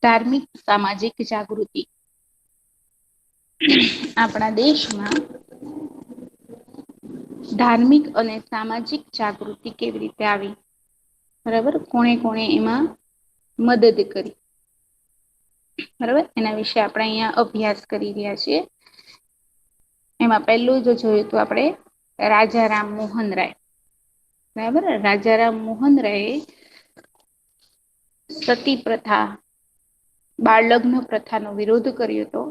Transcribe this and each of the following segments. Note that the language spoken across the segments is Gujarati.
ધાર્મિક સામાજિક જાગૃતિ. આપણા દેશમાં ધાર્મિક અને સામાજિક જાગૃતિ કેવી રીતે આવી, બરાબર, કોણે કોણે એમાં મદદ કરી, બરાબર, એના વિશે આપણે અહીંયા અભ્યાસ કરી રહ્યા છીએ. એમાં પહેલું જો જોયું તો આપણે રાજા રામ મોહન રાય, બરાબર, રાજા રામ મોહન રાય સતી પ્રથા, બાળ લગ્ન પ્રથાનો વિરોધ કર્યો હતો,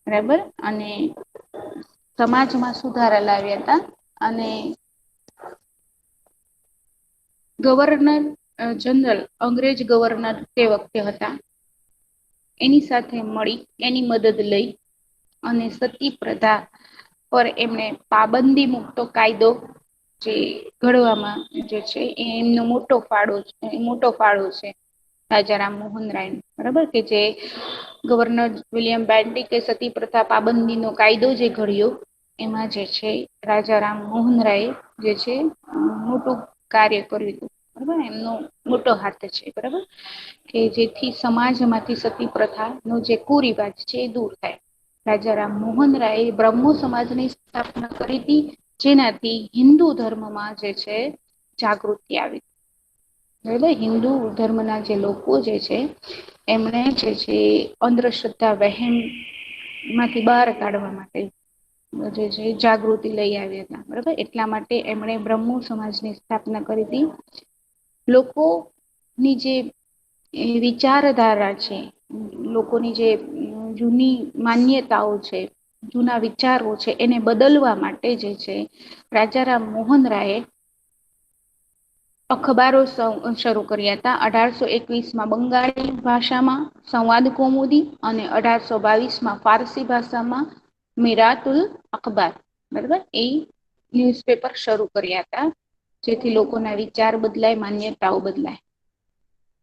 બરાબર, અને સમાજમાં સુધારા લાવ્યા હતા, અને ગવર્નર જનરલ, અંગ્રેજ ગવર્નર તે વખતે હતા, એની સાથે મળી, એની મદદ લઈ અને સતી પ્રથા પર એમને પાબંદી મૂકતો કાયદો જે ઘડવામાં જે છે એ એમનો મોટો ફાળો છે રાજા રામ મોહન રાય, બરાબર, કે જે ગવર્નર વિલિયમ બેન્ટિક સતી પ્રથા પાબંદીનો કાયદો જે ઘડ્યો, એમાં જે છે રાજા રામ મોહન રાય જે છે મોટું કાર્ય કર્યું હતું, બરાબર, એમનો મોટો હાથ છે, બરાબર, કે જેથી સમાજમાંથી સતી પ્રથા નો જે કુરિવાજ છે એ દૂર થાય. રાજા રામ મોહન રાય બ્રહ્મો સમાજની સ્થાપના કરી હતી, જેનાથી હિન્દુ ધર્મમાં જે છે જાગૃતિ આવી, બરાબર, હિન્દુ ધર્મના જે લોકો જે છે એમણે જે છે અંધશ્રદ્ધા વહેમ માંથી બહાર કાઢવા માટે જે છે જાગૃતિ લઈ આવ્યા હતા, બરાબર, એટલા માટે એમણે બ્રહ્મો સમાજની સ્થાપના કરી હતી. લોકોની જે વિચારધારા છે, લોકોની જે જૂની માન્યતાઓ છે, જૂના વિચારો છે, એને બદલવા માટે જે છે રાજા રામ મોહન રાયે અખબારો શરૂ કર્યા હતા. 1821માં બંગાળી ભાષામાં સંવાદ કૌમુદી અને 1822માં ફારસી ભાષામાં મીરાતુલ અખબાર, બરાબર, એ ન્યૂઝપેપર શરૂ કર્યા હતા, જેથી લોકોના વિચાર બદલાય, માન્યતાઓ બદલાય,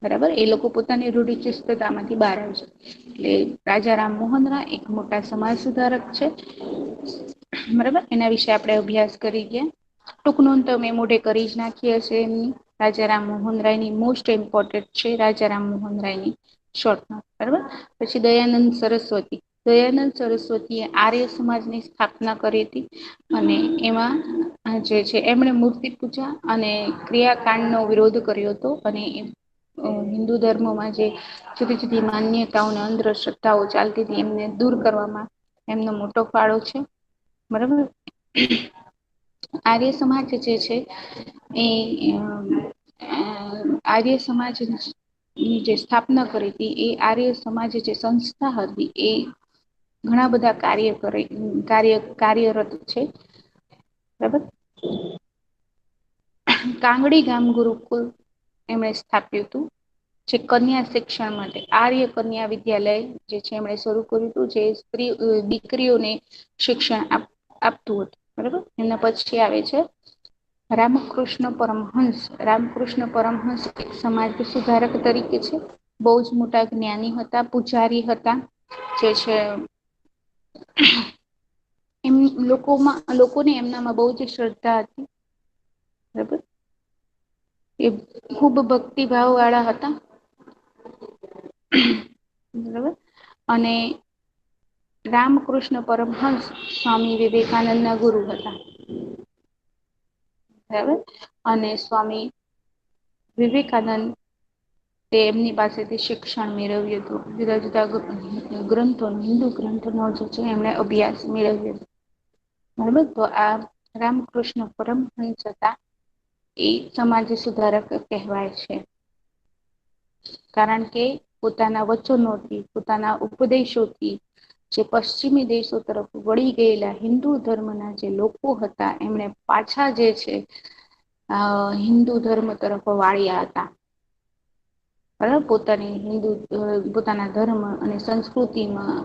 બરાબર, એ લોકો પોતાની રૂઢિચુસ્તતામાંથી બહાર આવે છે. એટલે રાજા રામ મોહન રાય એક મોટા સમાજ સુધારક છે, બરાબર, એના વિશે આપણે અભ્યાસ કરી ગયા. ટૂંક નોંધ તો મેં મોઢે કરી જ નાખી હશે એમની. રાજા રામ મોહન રાયની મોસ્ટ ઇમ્પોર્ટન્ટ છે રાજા રામ મોહન રાયની શોર્ટ નોટ, બરાબર. પછી દયાનંદ સરસ્વતી, દયાનંદ સરસ્વતી એ આર્ય સમાજની સ્થાપના કરી હતી, અને એમાં જે છે એમણે મૂર્તિ પૂજા અને ક્રિયાકાંડ નો વિરોધ કર્યો હતો, અને હિન્દુ ધર્મમાં જે જુદી જુદી માન્યતાઓને અંધશ્રદ્ધાઓ ચાલતી હતી એમને દૂર કરવામાં એમનો મોટો ફાળો છે, બરાબર. આર્ય સમાજ જે છે એ આર્ય સમાજ ની જે સ્થાપના કરી હતી એ આર્ય સમાજ જે સંસ્થા હતી એ ઘણા બધા કાર્યરત છે, બરાબર. કાંગડી ગામ ગુરુકુલ એમણે સ્થાપ્યું હતું, જે કન્યા શિક્ષણ માટે આર્ય કન્યા વિદ્યાલય જે છે એમણે શરૂ કર્યું હતું, જે દીકરીઓને શિક્ષણ આપતું હતું, બરાબર. એના પછી આવે છે રામકૃષ્ણ પરમહંસ. રામકૃષ્ણ પરમહંસ એક સમાજ સુધારક તરીકે છે, બહુ જ મોટા જ્ઞાની હતા, પૂજારી હતા, જે છે એમ લોકોને એમનામાં બહુ જ શ્રદ્ધા હતી, બરાબર. એ ખૂબ ભક્તિભાવ વાળા હતા, બરાબર. અને રામકૃષ્ણ પરમહંસ સ્વામી વિવેકાનંદ ના ગુરુ હતા, બરાબર. અને સ્વામી વિવેકાનંદ તે એમની પાસેથી શિક્ષણ મેળવ્યું હતું, જુદા જુદા ગ્રંથો હિન્દુ ગ્રંથોનો જે છે એમણે અભ્યાસ મેળવ્યો હતો, બરાબર. તો આ રામકૃષ્ણ પરમહંસ હતા એ સમાજ સુધારક કહેવાય છે, કારણ કે પોતાના વચનોથી, પોતાના ઉપદેશોથી જે પશ્ચિમી દેશો તરફ વળી ગયેલા હિન્દુ ધર્મના જે લોકો હતા એમણે પાછા જે છે હિન્દુ ધર્મ તરફ વાળ્યા હતા, બરાબર. પોતાના ધર્મ અને સંસ્કૃતિમાં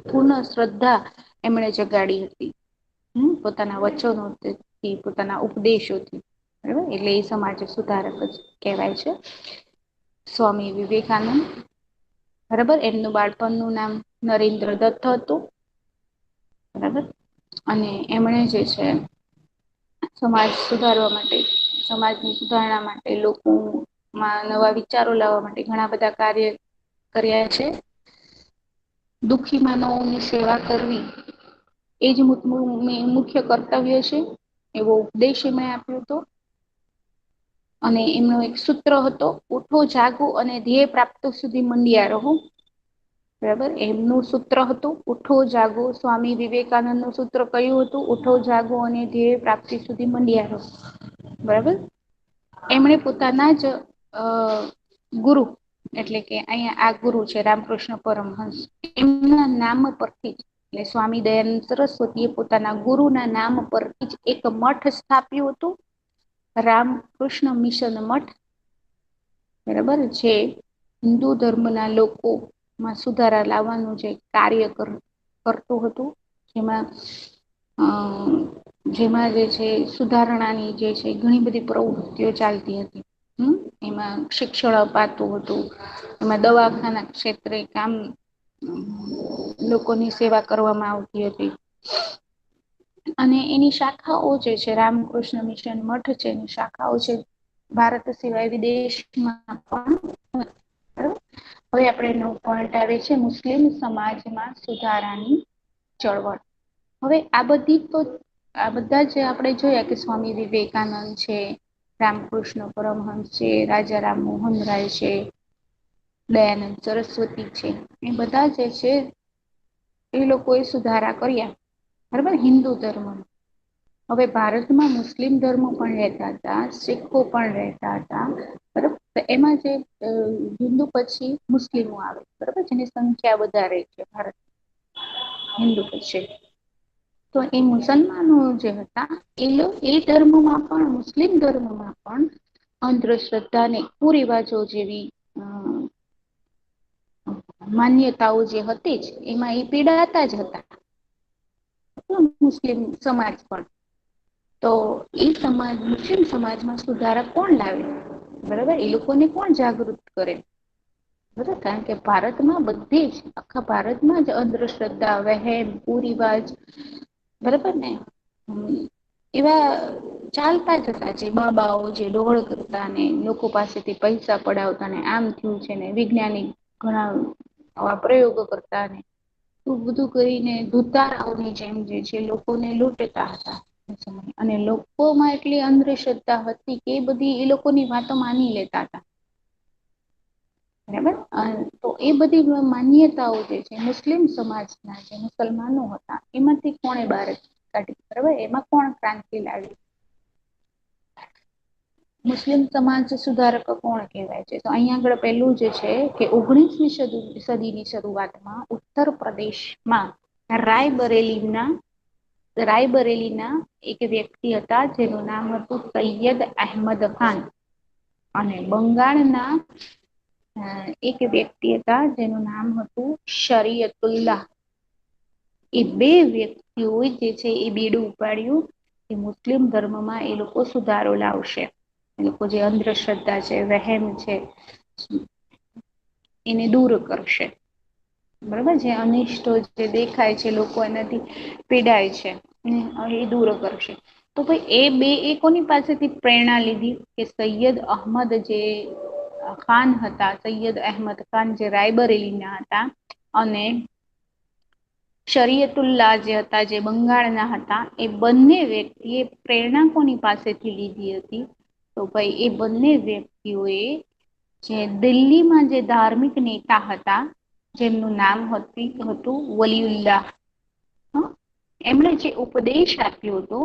પૂર્ણ શ્રદ્ધા એમણે જગાડી હતી, પોતાના વચનોથી, પોતાના ઉપદેશોથી, બરાબર. એટલે એ સમાજ સુધારક જ કહેવાય છે. સ્વામી વિવેકાનંદ, બરાબર, એમનું બાળપણનું નામ નરેન્દ્ર દત્ત હતું, બરાબર. અને એમણે જે છે સમાજ સુધારવા માટે, સમાજની સુધારણા માટે, લોકોમાં નવા વિચારો લાવવા માટે ઘણા બધા કર્યા છે. દુઃખી માનવોની સેવા કરવી એ જ મુખ્ય કર્તવ્ય છે, એવો ઉપદેશ એમણે આપ્યો હતો. અને એમનો એક સૂત્ર હતો, ઉઠો જાગો અને ધ્યેય પ્રાપ્ત સુધી મંડ્યા રહો. બરાબર, એમનું સૂત્ર હતું ઉઠો જાગો. સ્વામી વિવેકાનંદ નું સૂત્ર કયું હતું? ઉઠો જાગો અને ધ્યેય પ્રાપ્તિ સુધી મંડ્યા રહો. બરાબર, એમણે પોતાના જ ગુરુ, એટલે કે અહીંયા આ ગુરુ છે રામકૃષ્ણ પરમહંસ, એમના નામ પરથી એટલે સ્વામી દયાનંદ સરસ્વતી એ પોતાના ગુરુ ના નામ પરથી જ એક મઠ સ્થાપ્યું હતું, રામકૃષ્ણ મિશન મઠ. બરાબર છે, હિન્દુ ધર્મના લોકોમાં સુધારા લાવવાનું જે કાર્ય કરતું હતું, જેમાં જેમાં જે છે સુધારણાની જે છે ઘણી બધી પ્રવૃત્તિઓ ચાલતી હતી. એમાં શિક્ષણ અપાતું હતું, એમાં દવાખાના ક્ષેત્રે કામ લોકોની સેવા કરવામાં આવતી હતી. અને એની શાખાઓ જે છે, રામકૃષ્ણ મિશન મઠ છે, એની શાખાઓ છે ભારત સિવાય વિદેશમાં પણ. હવે આપણે એનો પોઈન્ટ આવે છે મુસ્લિમ સમાજમાં સુધારાની ચળવળ. હવે આ બધા જે આપણે જોયા કે સ્વામી વિવેકાનંદ છે, રામકૃષ્ણ પરમહંસ છે, રાજા રામ મોહન રાય છે, દયાનંદ સરસ્વતી છે, એ બધા જે છે એ લોકોએ સુધારા કર્યા. બરાબર, હિન્દુ ધર્મ. હવે ભારતમાં મુસ્લિમ ધર્મો પણ રહેતા હતા, શીખો પણ રહેતા હતા. બરોબર, એમાં જે હિન્દુ પછી મુસ્લિમો આવે, બરોબર, જેની સંખ્યા વધારે છે ભારત હિન્દુ પછી. તો એ મુસલમાનો જે હતા એ ધર્મમાં પણ, મુસ્લિમ ધર્મમાં પણ અંધશ્રદ્ધા ને કુરિવાજો જેવી માન્યતાઓ જે હતી જ એમાં એ પીડાતા જ હતા. મુસ્લિમ સમાજ પણ. તો એ સમાજ, મુસ્લિમ સમાજમાં સુધારક કોણ લાવે? બરાબર, એ લોકોને કોણ જાગૃત કરે? બરાબર, કારણ કે ભારતમાં બધી જ, આખા ભારતમાં જ અંધશ્રદ્ધા, વહેમ, કુરિવાજ, બરાબર ને, એવા ચાલતા જ હતા. જે બાબાઓ જે ડોહોળ કરતા ને લોકો પાસેથી પૈસા પડાવતા ને આમ થયું છે ને વિજ્ઞાનિક ઘણા આવા પ્રયોગો કરતા ને બધું કરીને ધુતારાઓની જેમ જે છે લોકોને લૂંટતા હતા. અને લોકોમાં એટલી અંધશ્રદ્ધા હતી કે એ બધી એ લોકોની વાતો માની લેતા હતા. બરાબર, તો એ બધી માન્યતાઓ જે છે મુસ્લિમ સમાજના જે મુસલમાનો હતા એમાંથી કોણે બહાર કાઢી? બરાબર, એમાં કોણ ક્રાંતિ લાવી? મુસ્લિમ સમાજ સુધારક કોણ કહેવાય છે? તો અહીંયા આગળ પેલું જે છે કે 19મી સદીની શરૂઆતમાં ઉત્તર પ્રદેશમાં રાયબરેલીના એક વ્યક્તિ હતા જેનું નામ હતું સૈયદ અહેમદ ખાન, અને બંગાળના એક વ્યક્તિ હતા જેનું નામ હતું શરીયતુલ્લાહ. એ બે વ્યક્તિઓ જે છે એ બીડું ઉપાડ્યું કે મુસ્લિમ ધર્મમાં એ લોકો સુધારો લાવશે. એ લોકો જે અંધશ્રદ્ધા છે, વહેમ છે, એને દૂર કરશે. બરાબર, જે અનિષ્ટો જે દેખાય છે, લોકો એનાથી પીડાય છે, એ દૂર કરશે. તો ભાઈ એ કોની પાસેથી પ્રેરણા લીધી? કે સૈયદ અહમદ જે ખાન હતા, સૈયદ અહેમદ ખાન જે રાયબરેલીના હતા, અને શરીયતુલ્લાહ જે હતા જે બંગાળના હતા, એ બંને વ્યક્તિએ પ્રેરણા કોની પાસેથી લીધી હતી? તો ભાઈ એ બંને વ્યક્તિઓએ જે દિલ્હીમાં જે ધાર્મિક નેતા હતા જેમનું નામ હતું વલીઉલ્લાહ, એમણે જે ઉપદેશ આપ્યો હતો,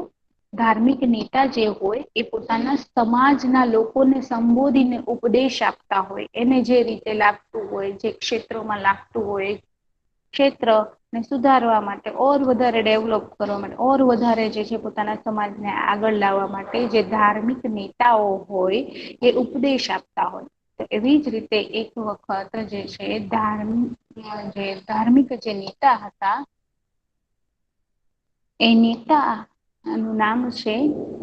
ધાર્મિક નેતા જે હોય એ પોતાના સમાજના લોકોને સંબોધીને ઉપદેશ આપતા હોય, એને જે રીતે લાગતું હોય, જે ક્ષેત્રોમાં લાગતું હોય, ક્ષેત્રને સુધારવા માટે, ઓર વધારે ડેવલપ કરવા માટે, ઓર વધારે જે છે પોતાના સમાજને આગળ લાવવા માટે જે ધાર્મિક નેતાઓ હોય એ ઉપદેશ આપતા હોય. તો એવી જ રીતે એક વખત જે છે ધાર્મિક જે નેતા હતા, એ નેતા નું નામ છે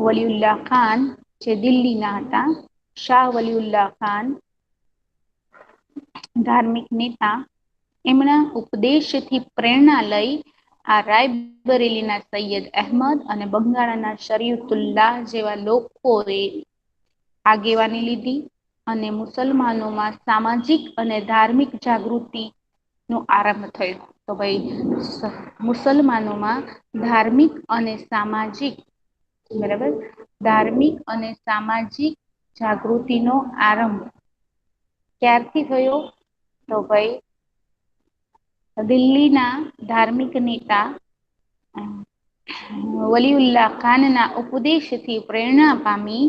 વલીઉલ્લાહ ખાન, જે દિલ્હીના હતા. શાહ વલીઉલ્લાહ ખાન, ધાર્મિક નેતા, એમના ઉપદેશથી પ્રેરણા લઈ આ રાયબરેલીના સૈયદ અહેમદ અને બંગાળના શરીયતુલ્લાહ જેવા લોકોએ આગેવાની લીધી અને મુસલમાનોમાં સામાજિક અને ધાર્મિક જાગૃતિનો આરંભ થયો. તો ભાઈ મુસલમાનોમાં ધાર્મિક અને સામાજિક, બરાબર, ધાર્મિક અને સામાજિક જાગૃતિનો આરંભ ક્યારથી થયો? તો ભાઈ દિલ્હીના ધાર્મિક નેતા વલીઉલ્લાહ ખાનના ઉપદેશથી પ્રેરણા પામી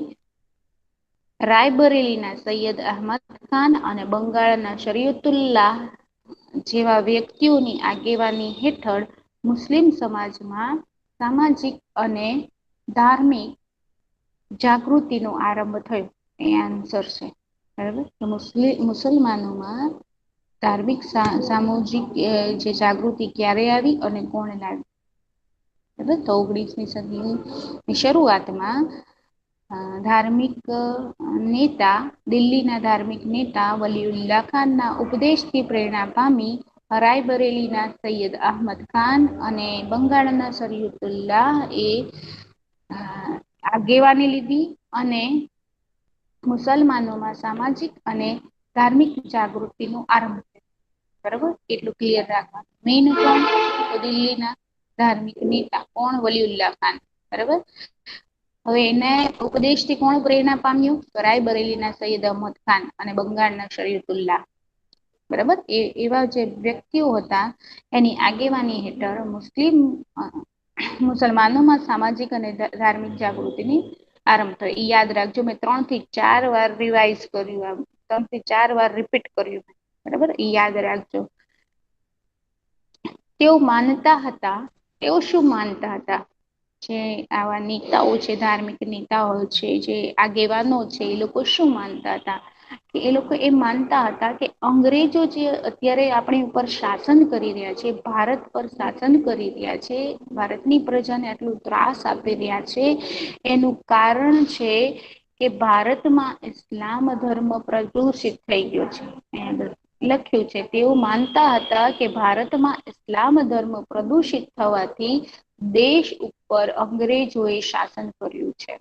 રાયબરેલીના સૈયદ અહમદ ખાન અને બંગાળના શરીયતુલ્લાહ જેવા વ્યક્તિઓની આગેવાની હેઠળ મુસ્લિમ સમાજમાં સામાજિક અને ધાર્મિક જાગૃતિનો આરંભ થયો. એ આન્સર છે. બરાબર. મુસલમાનોમાં ધાર્મિક સામૂહિક જે જાગૃતિ ક્યારે આવી અને કોણે લાવી? બરાબર. તો 19મી સદીની શરૂઆતમાં ધાર્મિક નેતા, દિલ્હીના ધાર્મિક નેતા વલીઉલ્લાહ ખાનના ઉપદેશથી પ્રેરણા પામી રાયબરેલીના સૈયદ અહમદ ખાન અને બંગાળના શરીયતુલ્લાહ એ આગેવાની લીધી અને મુસલમાનોમાં સામાજિક અને ધાર્મિક જાગૃતિનો આરંભ થયો. બરાબર, એટલું ક્લિયર રાખવાનું. મેઇન કોણ? તો દિલ્હીના ધાર્મિક નેતા. કોણ? વલીઉલ્લાહ ખાન. બરાબર. હવે એને ઉપદેશથી કોણ પ્રેરણા પામ્યું? તો રાયબરેલીના સૈયદ અહમદ ખાન અને બંગાળના શરીયતુલ્લાહ. બરાબર. એવા જે વ્યક્તિઓ હતા એની આગેવાની હેઠળ મુસલમાનોમાં સામાજિક અને ધાર્મિક જાગૃતિની આરંભ થયો. એ યાદ રાખજો. મેં 3 થી 4 વાર રિવાઈઝ કર્યું. 3 થી 4 વાર રિપીટ કર્યું. બરાબર. એ યાદ રાખજો. તેઓ માનતા હતા, તેઓ શું માનતા હતા? જે આવા નેતાઓ છે, ધાર્મિક નેતાઓ છે, જે આગેવાનો છે, એ લોકો શું માનતા હતા? કે એ લોકો એ માનતા હતા કે અંગ્રેજો જે અત્યારે આપણી ઉપર શાસન કરી રહ્યા છે, ભારત પર શાસન કરી રહ્યા છે, ભારતની પ્રજાને આટલું ત્રાસ આપી રહ્યા છે, એનું કારણ છે કે ભારતમાં ઇસ્લામ ધર્મ પ્રદૂષિત થઈ ગયો છે. લખ્યું છે. તેઓ માનતા હતા કે ભારતમાં ઇસ્લામ ધર્મ પ્રદૂષિત થવાથી દેશ ઉપર અંગ્રેજોએ શાસન કર્યું છે.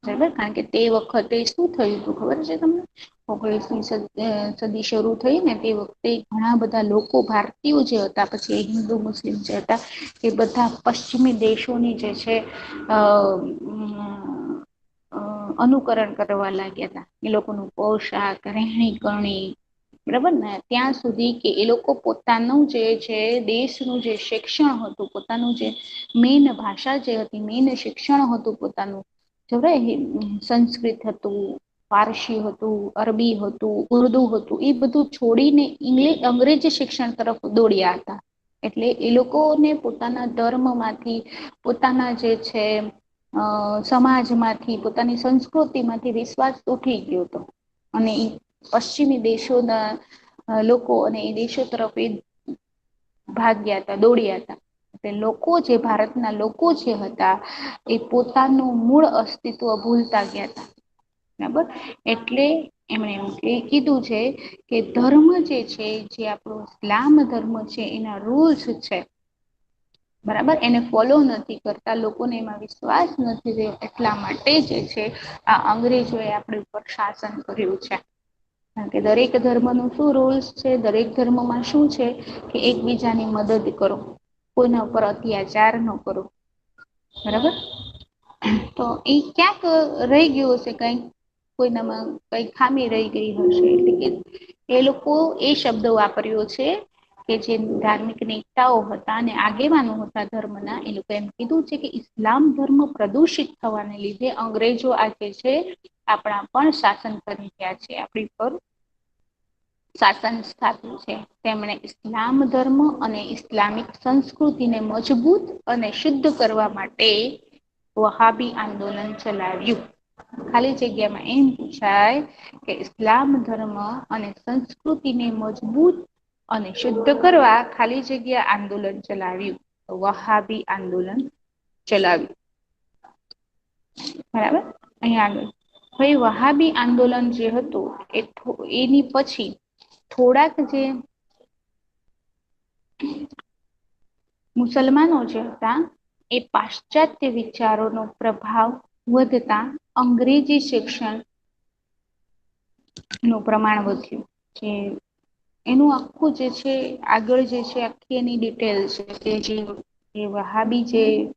બરાબર. કારણ કે તે વખતે શું થયું હતું ખબર છે તમને? 19મી સદી શરૂ થઈ ને તે વખતે ઘણા બધા લોકો, ભારતીયો જે હતા, પછી હિન્દુ મુસ્લિમ જે હતા, એ બધા પશ્ચિમી દેશોની જે છે અનુકરણ કરવા લાગ્યા હતા. એ લોકોનું પોશાક, રહેણી કરણી, બરાબર ને, ત્યાં સુધી કે એ લોકો પોતાનું જે છે દેશનું જે શિક્ષણ હતું, પોતાનું જે મેન ભાષા જે હતી, મેન શિક્ષણ હતું પોતાનું, સંસ્કૃત હતું, પારસી હતું, અરબી હતું, ઉર્દુ હતું, એ બધું છોડીને અંગ્રેજી શિક્ષણ તરફ દોડ્યા હતા. એટલે એ લોકોને પોતાના ધર્મમાંથી, પોતાના જે છે સમાજમાંથી, પોતાની સંસ્કૃતિમાંથી વિશ્વાસ ઉઠી ગયો હતો. અને એ પશ્ચિમી દેશોના લોકો અને એ દેશો તરફ એ ભાગ્યા હતા, દોડ્યા હતા. એટલે લોકો, જે ભારતના લોકો જે હતા, એ પોતાનું મૂળ અસ્તિત્વ ભૂલતા ગયા હતા. બરાબર. એટલે એમણે એ કીધું છે કે ધર્મ જે છે, જે આપણો ઇસ્લામ ધર્મ છે, એના રૂલ્સ છે, બરાબર, એને ફોલો નથી કરતા, લોકોને એમાં વિશ્વાસ નથી રહ્યો, એટલા માટે જે છે આ અંગ્રેજોએ આપણી ઉપર શાસન કર્યું છે. કારણ કે દરેક ધર્મનું શું રૂલ્સ છે? દરેક ધર્મમાં શું છે કે એકબીજાની મદદ કરો, કોઈના ઉપર અત્યાચાર ન કરો. બરાબર. તો એ ક્યાંક રહી ગયું હશે, કઈક કોઈનામાં કઈ ખામી રહી ગઈ હશે. એટલે કે એ લોકો એ શબ્દ વાપર્યો છે કે જે ધાર્મિક નેતાઓ હતા અને આગેવાનો હતા ધર્મના, એ લોકો એમ કીધું છે કે ઇસ્લામ ધર્મ પ્રદૂષિત થવાને લીધે અંગ્રેજો આજે છે આપણા પણ શાસન કરી રહ્યા છે, આપણી પર શાસન સ્થાપ્યું છે. તેમણે ઇસ્લામ ધર્મ અને ઇસ્લામિક સંસ્કૃતિને મજબૂત અને શુદ્ધ કરવા માટે વહાબી આંદોલન ચલાવ્યું. ખાલી જગ્યામાં એમ પૂછાય કે ઇસ્લામ ધર્મ અને સંસ્કૃતિને મજબૂત અને શુદ્ધ કરવા ખાલી જગ્યા આંદોલન ચલાવ્યું. વહાબી આંદોલન ચલાવ્યું. બરાબર. અહીંયા આગળ ભાઈ વહાબી આંદોલન જે હતું એની પછી થોડાક જે મુસલમાનો જે હતા એ પાશ્ચાત્ય વિચારોનો પ્રભાવ વધતા અંગ્રેજી શિક્ષણ નું પ્રમાણ વધ્યું. જે એનું આખું જે છે આગળ જે છે આખી એની ડિટેલ છે કે જે એ વહાબી જે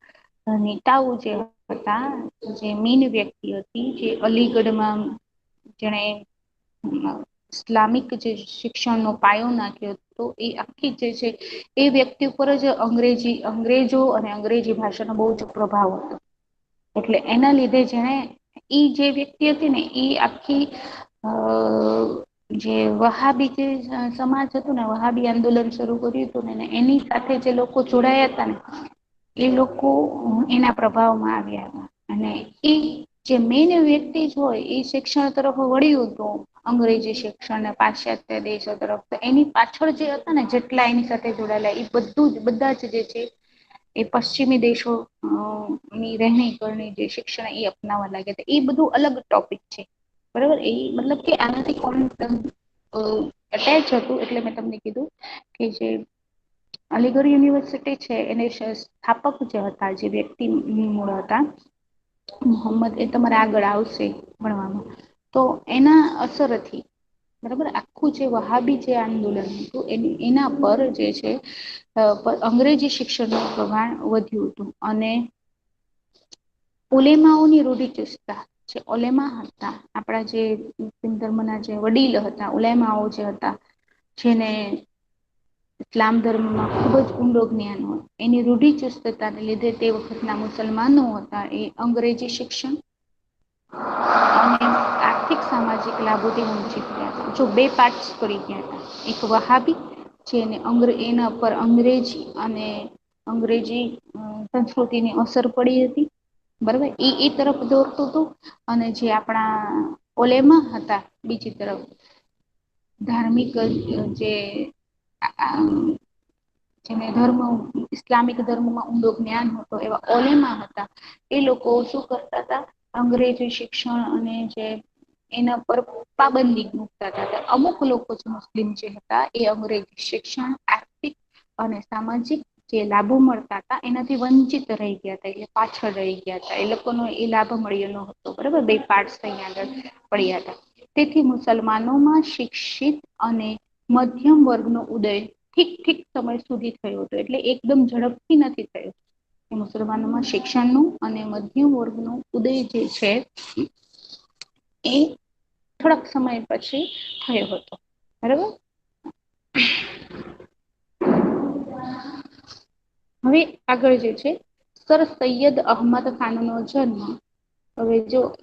નેતાઓ જે હતા જે મીન વ્યક્તિ હતી જે અલીગઢમાં જેણે ઇસ્લામિક જે શિક્ષણનો પાયો નાખ્યો હતો એ આખી જે છે એ વ્યક્તિ ઉપર જ અંગ્રેજો અને અંગ્રેજી ભાષાનો બહુ જ પ્રભાવ હતો. એટલે એના લીધે જેને ઈ જે વ્યક્તિ હતી ને એ આખી અ જે વહાબી જે સમાજ હતું ને વહાબી આંદોલન શરૂ કર્યું હતું ને એની સાથે જે લોકો જોડાયા હતા ને એ લોકો એના પ્રભાવમાં આવ્યા હતા અને એ જે મેન વ્યક્તિ જ હોય એ શિક્ષણ તરફ વળ્યું હતું. અંગ્રેજી શિક્ષણ પાશ્ચાત્ય દેશો તરફ તો એની પાછળ જે હતા ને જેટલા એની સાથે જોડાયેલા એ બધા જ જે છે એ પશ્ચિમી દેશો ની રહેણી કરણી જે શિક્ષણ એ અપનાવવા લાગ્યા એ બધું અલગ ટોપિક છે. બરોબર એ મતલબ કે આનાથી કોણ એટેચ હતું એટલે મેં તમને કીધું કે જે અલીગઢ યુનિવર્સિટી છે એને સ્થાપક જે હતા જે વ્યક્તિ મૂળ હતા મોહમ્મદ એ તમારે આગળ આવશે ભણવામાં તો એના અસરથી બરાબર આખું જે વહાબી જે આંદોલન હતું એના પર જે છે અંગ્રેજી શિક્ષણનું પ્રમાણ વધ્યું હતું અને ઉલેમાઓની રૂઢિચુસ્તતા જે ઓલેમા હતા આપણા જે મુસ્લિમ ધર્મના જે વડીલ હતા ઉલેમાઓ જે હતા જેને ઇસ્લામ ધર્મમાં ખૂબ જ ઊંડો જ્ઞાન હોય એની રૂઢિચુસ્તતાને લીધે તે વખતના મુસલમાનો હતા એ અંગ્રેજી શિક્ષણ અને આર્થિક સામાજિક લાભોથી વંચિત રહ્યા હતા જો બે પાર્ટસ પડી ગયા હતા એક વહાબી જેને એના પર અંગ્રેજી અને અંગ્રેજી સંસ્કૃતિની અસર પડી હતી બરોબર એ તરફ દોરતું હતું અને જે આપણા ઓલેમાં હતા બીજી તરફ ધાર્મિક જે જેને ઇસ્લામિક ધર્મમાં ઊંડો જ્ઞાન હતો એવા ઓલેમાં હતા એ લોકો શું કરતા હતા અંગ્રેજી શિક્ષણ અને જે એના પર પાબંદી મુકતા હતા અમુક લોકો જ મુસ્લિમ જે હતા એ અંગ્રેજી શિક્ષણ આર્થિક અને સામાજિક જે લાભો મળતા હતા એનાથી વંચિત રહી ગયા હતા એટલે પાછળ રહી ગયા હતા એ લોકોનો એ લાભ મળ્યો ન હતો બરાબર બે પાર્ટ અહીં આગળ પડ્યા હતા તેથી મુસલમાનોમાં શિક્ષિત અને મધ્યમ વર્ગનો ઉદય ઠીક સમય સુધી થયો હતો એટલે એકદમ ઝડપથી નથી થયો મુસલમાનોમાં શિક્ષણનું અને મધ્યમ વર્ગનો ઉદય જે છે એ થોડાક સમય પછી થયો હતો બરાબર હવે આગળ જે છે સર સૈયદ અહમદ ખાન નો જન્મ હવે જો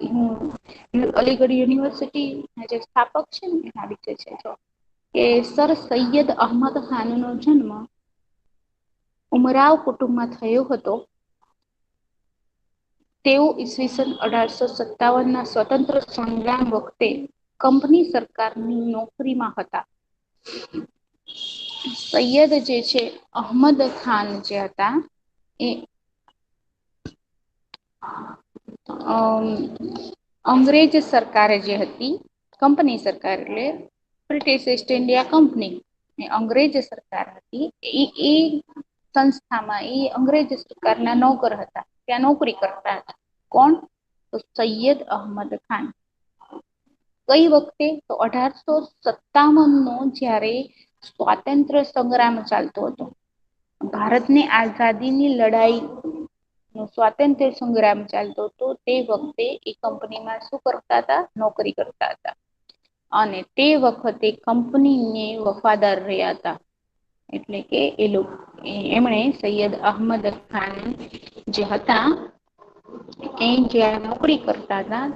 અલીગઢ યુનિવર્સિટી જે સ્થાપક છે ને એના વિશે છે કે સર સૈયદ અહમદ ખાન નો જન્મ ઉમરાવ કુટુંબમાં થયો હતો તેઓ ઈસવીસન 1857 ના સ્વતંત્ર સંગ્રામ વખતે કંપની સરકારની નોકરીમાં હતા સૈયદ જે છે અહમદ ખાન જે હતા એ અંગ્રેજ સરકારે જે હતી કંપની સરકાર એટલે બ્રિટિશ ઈસ્ટ ઇન્ડિયા કંપની અંગ્રેજ સરકાર હતી એ સંસ્થામાં એ અંગ્રેજ સરકારના નોકર હતા ત્યાં નોકરી કરતા હતા કોણ તો સૈયદ અહમદ ખાન કઈ વખતે તો 1857 નો જયારે સ્વાતંત્ર્ય સંગ્રામ ચાલતો હતો ભારતની આઝાદીની લડાઈ સ્વાતંત્ર્ય સંગ્રામ ચાલતો હતો તે વખતે એ કંપનીમાં શું કરતા હતા નોકરી કરતા હતા અને તે વખતે કંપનીને વફાદાર રહ્યા હતા એટલે કે એમણે સૈયદ અહમદ ખાન જે હતા એ જ્યાં નોકરી કરતા હતા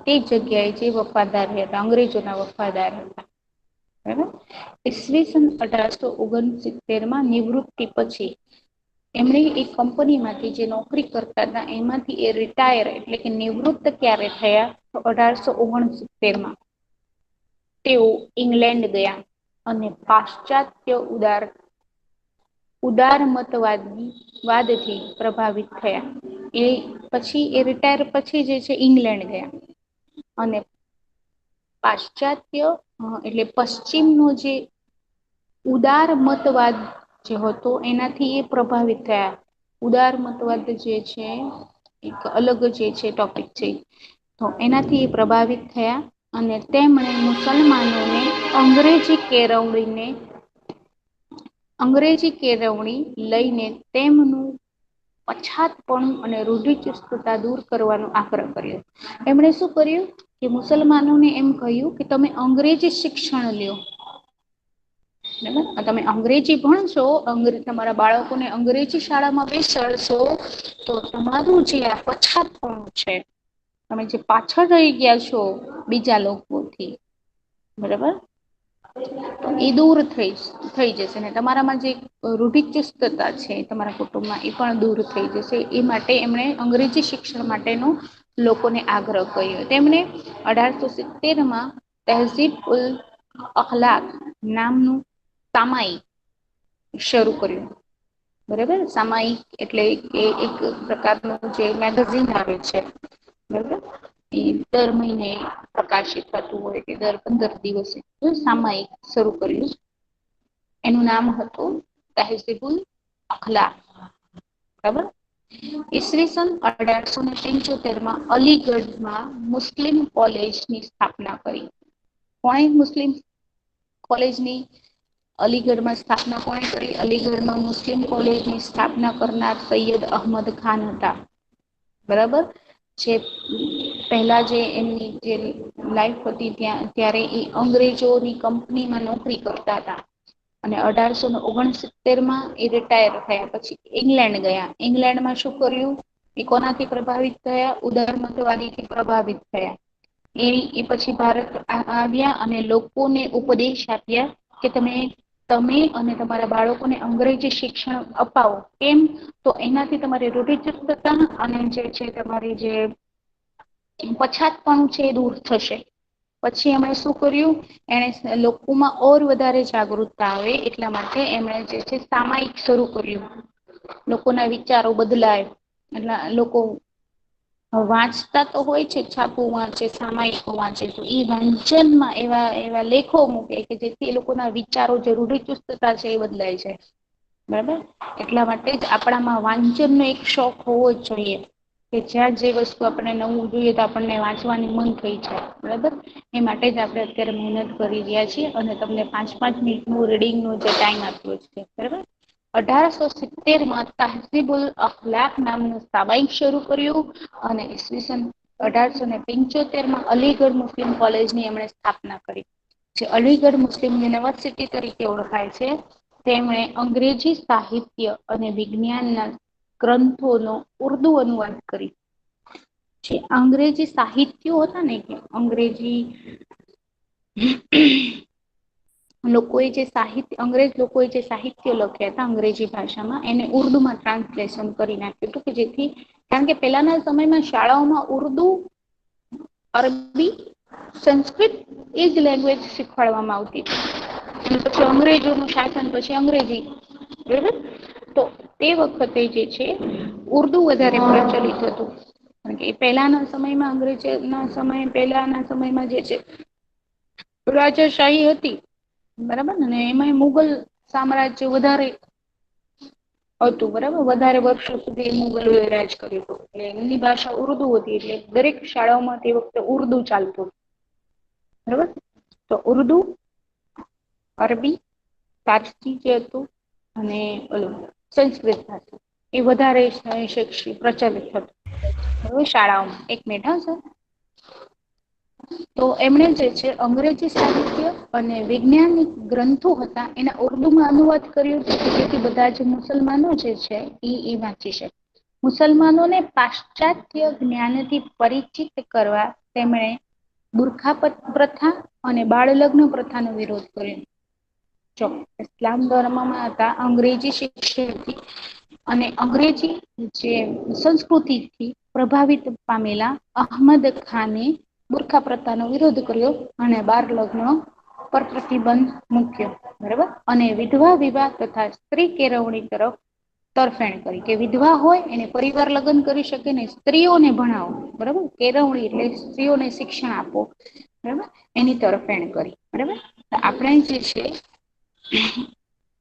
તે જગ્યાએ જે વફાદાર હતા અંગ્રેજોના વફાદાર હતા બરાબર ઈસવીસન 1869 માં નિવૃત્તિ પછી એમણે એક કંપનીમાંથી જે નોકરી કરતા હતા એમાંથી એ રિટાયર એટલે કે નિવૃત્ત ક્યારે થયા તો 1869 તેઓ ઈંગ્લેન્ડ ગયા અને પાશ્ચાત્ય ઉદારમતવાદથી પ્રભાવિત થયા એ પછી એ રિટાયર પછી જે છે ઈંગ્લેન્ડ ગયા અને પાશ્ચાત્ય એટલે પશ્ચિમનો જે ઉદાર મતવાદ જે હતો એનાથી એ પ્રભાવિત થયા ઉદાર મતવાદ જે છે એક અલગ જે છે ટોપિક છે તો એનાથી પ્રભાવિત થયા અને તેમણે મુસલમાનોને અંગ્રેજી કેળવણી લઈને તેમનું પછાતપણું અને રૂઢિચુસ્તતા દૂર કરવાનો આગ્રહ કર્યો. એમણે શું કર્યું કે મુસલમાનોને એમ કહ્યું કે તમે અંગ્રેજી શિક્ષણ લ્યો. બરાબર, તમે અંગ્રેજી ભણશો, તમારા બાળકોને અંગ્રેજી શાળામાં બેસાડશો તો તમારું જે આ પછાતપણું છે, તમે જે પાછળ રહી ગયા છો બીજા લોકોથી, બરાબર, તો એ દૂર થઈ જશે ને તમારામાં જે રૂઢિચુસ્તતા છે તમારા કુટુંબમાં એ પણ દૂર થઈ જશે. એ માટે એમણે અંગ્રેજી શિક્ષણ માટેનો લોકોને આગ્રહ કર્યો. તેમણે 1870માં તહેઝીબ ઉલ અખલાક નામનું સામાયિક શરૂ કર્યું. બરાબર, સામાયિક એટલે એ એક પ્રકારનું જે મેગઝીન આવે છે, બરાબર, એ દર મહિને પ્રકાશિત થતું હોય કે દર 15 દિવસે સામાયિક શરૂ કર્યું. એનું નામ હતું તહેઝીબુલ અખલાક. બરાબર, ઈસવીસન 1875માં અલીગઢમાં મુસ્લિમ કોલેજની સ્થાપના કરી. કોણે મુસ્લિમ કોલેજની અલીગઢમાં સ્થાપના કોણે કરી? અલીગઢમાં મુસ્લિમ કોલેજની સ્થાપના કરનાર સૈયદ અહમદ ખાન હતા. બરાબર, જે પહેલા જે એમની જે લાઈફ હતી ત્યારે એ અંગ્રેજોની કંપનીમાં નોકરી કરતા હતા અને 1869માં એ રિટાયર થયા પછી ઇંગ્લેન્ડ ગયા. ઇંગ્લેન્ડમાં શું કર્યું? એ કોનાથી પ્રભાવિત થયા? ઉદારમતવાદીથી પ્રભાવિત થયા. એ પછી ભારત આવ્યા અને લોકોને ઉપદેશ આપ્યા કે તમે અને તમારા બાળકોને અંગ્રેજી શિક્ષણ અપાવો. કેમ? તો એનાથી તમારી રૂઢિચુસ્તતા અને જે છે તમારી જે પછાતપણું છે એ દૂર થશે. પછી એમણે શું કર્યું? એને લોકોમાં ઓર વધારે જાગૃતતા આવે એટલા માટે એમણે જે છે સામાયિક શરૂ કર્યું. લોકોના વિચારો બદલાય એટલે લોકો વાંચતા તો હોય છે, છાપું વાંચે, સામાયિકો વાંચે, તો એ વાંચનમાં એવા લેખો મૂકે કે જેથી એ લોકોના વિચારો જરૂરી ચુસ્તતા છે એ બદલાય છે. બરાબર, એટલા માટે જ આપણામાં વાંચનનો એક શોખ હોવો જ જોઈએ કે જ્યાં જે વસ્તુ આપણે નવું જોઈએ તો આપણને વાંચવાની મન થઈ જાય. બરાબર, એ માટે જ આપણે અત્યારે મહેનત કરી રહ્યા છીએ અને તમને 5-5 મિનિટનું રીડિંગનો જે ટાઈમ આપ્યો છે. બરાબર, 1870માં તહઝીબુલ અખલાક નામનું સામાયિક શરૂ કર્યું અને ઈસવીસન 1875માં અલીગઢ મુસ્લિમ કોલેજની એમણે સ્થાપના કરી. જે અલીગઢ મુસ્લિમ યુનિવર્સિટી તરીકે ઓળખાય છે. તેમણે અંગ્રેજી સાહિત્ય અને વિજ્ઞાનના ગ્રંથોનો ઉર્દુ અનુવાદ કરી. જે અંગ્રેજી સાહિત્યો હતા ને કે અંગ્રેજી અંગ્રેજ લોકોએ જે સાહિત્ય લખ્યા હતા અંગ્રેજી ભાષામાં એને ઉર્દુમાં ટ્રાન્સલેશન કરી નાખ્યું હતું કે જેથી કારણ કે પેલાના સમયમાં શાળાઓમાં ઉર્દુ, અરબી, સંસ્કૃત એ જ લેંગ્વેજ શીખવાડવામાં આવતી. પછી અંગ્રેજોનું શાસન, પછી અંગ્રેજી. બરાબર, તો તે વખતે જે છે ઉર્દુ વધારે પ્રચલિત હતું. કારણ કે પહેલાના સમયમાં જે છે રાજાશાહી હતી. બરાબર ને, એમાં મુગલ સામ્રાજ્ય વધારે હતું. બરાબર, વધારે વર્ષો સુધી મુગલોએ રાજ કર્યું હતું. એટલે એમની ભાષા ઉર્દુ હતી એટલે દરેક શાળાઓમાં તે વખતે ઉર્દુ ચાલતું. બરાબર, તો ઉર્દુ, અરબી, પારસી જે હતું અને સંસ્કૃત ભાષા એ વધારે પ્રચલિત હતું. શાળાઓમાં 1 મિનિટ હા સર. તો એમણે જે છે અંગ્રેજી સાહિત્ય અને વૈજ્ઞાનિક ગ્રંથો હતા એના ઉર્દુમાં અનુવાદ કર્યું જેથી બધા જ મુસલમાનો જે છે એ વાંચી શકે. મુસલમાનોને પાશ્ચાત્ય જ્ઞાનથી પરિચિત કરવા તેમણે બુરખા પ્રથા અને બાળ લગ્ન પ્રથાનો વિરોધ કર્યો. જો ઇસ્લામ ધર્મમાં હતા, અંગ્રેજી શિક્ષણથી અને અંગ્રેજી જે સંસ્કૃતિથી પ્રભાવિત પામેલા અહમદ ખાને બુરખા પ્રથાનો વિરોધ કર્યો અને બાળ લગ્ન પર પ્રતિબંધ મૂક્યો. બરાબર, અને વિધવા વિવાહ તથા સ્ત્રી કેળવણી તરફ તરફેણ કરી કે વિધવા હોય એને પરિવાર લગ્ન કરી શકે ને સ્ત્રીઓને ભણાવો. બરાબર, કેળવણી એટલે સ્ત્રીઓને શિક્ષણ આપો. બરાબર, એની તરફેણ કરી. બરાબર, આપણે જે છે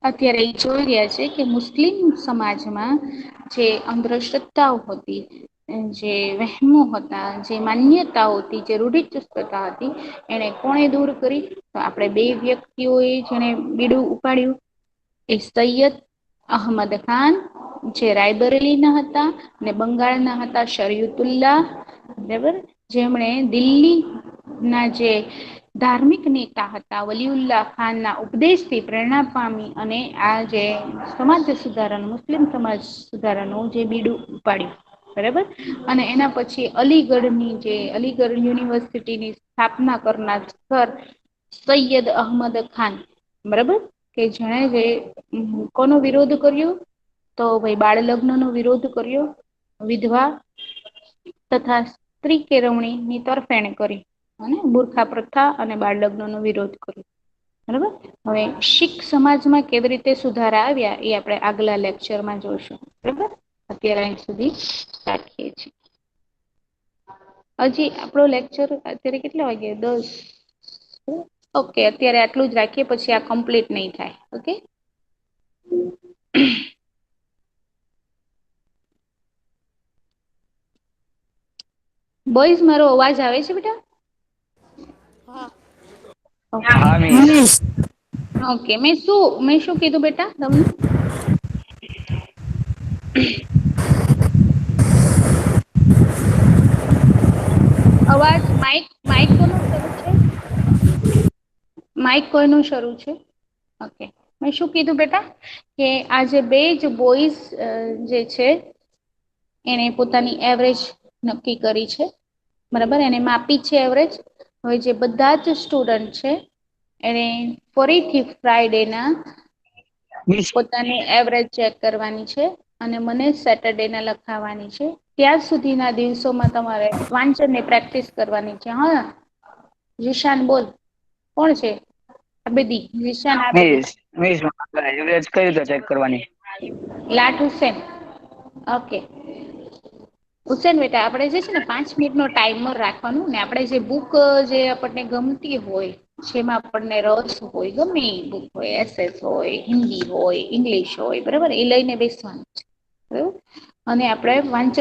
અત્યારે જોઈ રહ્યા છે કે મુસ્લિમ સમાજમાં જે અંધશ્રદ્ધાઓ હતી જે વહેમો હતા, જે માન્યતાઓ હતી, જે રૂઢિચુસ્તતા હતી, એને કોણે દૂર કરી? તો આપણે બે વ્યક્તિઓએ જેને બીડું ઉપાડ્યું એ સૈયદ અહમદ ખાન, જે રાયબરેલી ના હતા, ને બંગાળના હતા શરીયતુલ્લાહ, બરાબર, જેમણે દિલ્હી ના જે ધાર્મિક નેતા હતા વલિઉલ્લાહ ખાન ના ઉપદેશથી પ્રેરણા પામી અને આ જે સમાજ સુધારાનું, મુસ્લિમ સમાજ સુધારાનું જે બીડું ઉપાડ્યું. બરાબર, અને એના પછી અલીગઢની જે અલીગઢ યુનિવર્સિટીની સ્થાપના કરનાર સર સૈયદ અહમદ ખાન, બરાબર, કે જેણે જે કોનો વિરોધ કર્યો? તો ભાઈ બાળ લગ્ન નો વિરોધ કર્યો, વિધવા તથા સ્ત્રી કેળવણી ની તરફેણ કરી. અને બુરખા પ્રથા અને બાળ લગ્ન નો વિરોધ કર્યો. બરાબર, હવે શીખ સમાજમાં કેવી રીતે સુધારા આવ્યા એ આપણે આગલા લેક્ચરમાં જોઈશું. બરાબર, અત્યારે અહીં સુધી રાખીએ છીએ. હજી આપણો લેક્ચર અત્યારે કેટલા વાગે? 10. ઓકે, અત્યારે આટલું જ રાખીએ, પછી આ કમ્પ્લીટ નહી થાય. ઓકે. બોઈઝ, મારો અવાજ આવે છે બેટા? હા. હા મિસ. ઓકે, મેં શું કીધું બેટા તમને? અવાજ માઈક કોનું શરૂ છે? માઈક કોઈનું શરૂ છે? ઓકે, મેં શું કીધું બેટા? કે આજે બે જ બોઈસ જે છે એને પોતાની એવરેજ નક્કી કરી છે. બરાબર, એને માપી છે એવરેજ. હવે જે બધા જ સ્ટુડન્ટ છે એને ફરીથી ફ્રાઈડે ના મિસ પોતાની એવરેજ ચેક કરવાની છે અને મને સેટરડે ના લખાવાની છે. ત્યાર સુધીના દિવસોમાં તમારે વાંચનની પ્રેક્ટિસ કરવાની છે. હા, ઝીશાન બોલ. કોણ છે? આબેદી. ઝીશાન આબેદી. મિસ મિસ એવરેજ કઈ રીતે ચેક કરવાની? લાઠ હુસેન. ઓકે. હુસેન બેટા, આપણે જે છે ને 5 મિનિટ નો ટાઈમર રાખવાનું ને, આપણે જે બુક જે આપણને ગમતી હોય, જેમાં આપણને રસ હોય, ગમે એ બુક હોય, એસએસ હોય, હિન્દી હોય, ઇંગ્લિશ હોય, બરાબર, એ લઈને બેસવાનું છે. બરાબર, અને આપણે વાંચન